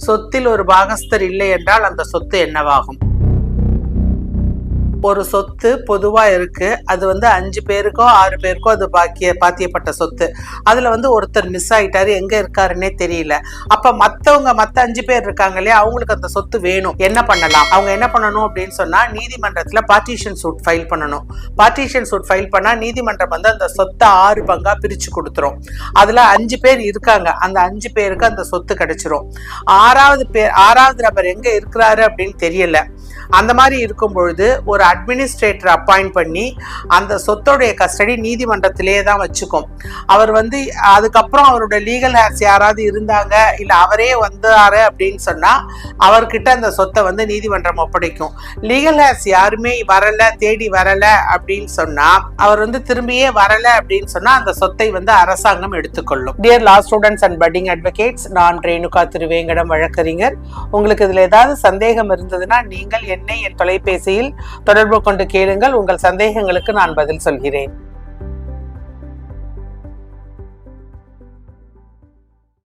சொத்தில் ஒரு பாகஸ்தர் இல்லை என்றால் அந்த சொத்து என்னவாகும்? ஒரு சொத்து பொதுவா இருக்கு. அது 5 பேருக்கோ 6 பேருக்கோ அது பாத்தியப்பட்ட சொத்து. அதுல ஒருத்தர் மிஸ் ஆயிட்டாரு, எங்க இருக்காருன்னே தெரியல. அப்ப மத்த 5 பேர் இருக்காங்க இல்லையா, அவங்களுக்கு அந்த சொத்து வேணும். என்ன பண்ணலாம்? அவங்க என்ன பண்ணணும் அப்படின்னு சொன்னா, நீதிமன்றத்துல பார்ட்டிஷன் சூட் ஃபைல் பண்ணணும். பார்ட்டிஷன் சூட் ஃபைல் பண்ணா நீதிமன்றம் அந்த சொத்தை 6 பங்கா பிரிச்சு கொடுத்துரும். அதுல 5 பேர் இருக்காங்க, அந்த 5 பேருக்கு அந்த சொத்து கிடைச்சிரும். 6வது நபர் எங்க இருக்கிறாரு அப்படின்னு தெரியல. அந்த மாதிரி இருக்கும் பொழுது ஒரு அட்மினிஸ்ட்ரேட்டர் அப்பாயிண்ட் பண்ணி அந்த சொத்தோடைய கஸ்டடி நீதிமன்றத்திலேயே தான் வச்சுக்கும். அவர் அதுக்கப்புறம் அவருடைய லீகல் ஹேர்ஸ் யாராவது இருந்தாங்க, இல்ல அவரே வந்தாரு அப்படின்னு சொன்னா அவர்கிட்ட அந்த சொத்தை நீதிமன்றம் ஒப்படைக்கும். லீகல் ஹேர்ஸ் யாருமே வரல, தேடி வரல அப்படின்னு சொன்னா, அவர் திரும்பியே வரல அப்படின்னு சொன்னா அந்த சொத்தை அரசாங்கம் எடுத்துக்கொள்ளும். Dear law students and padding advocates, நான் ரேணுகா திருவேங்கடம் வழக்கறிஞர். உங்களுக்கு இதுல ஏதாவது சந்தேகம் இருந்ததுன்னா நீங்கள் என்னை என் தொலைபேசியில் தொடர்பு கொண்டு கேளுங்கள். உங்கள் சந்தேகங்களுக்கு நான் பதில் சொல்கிறேன்.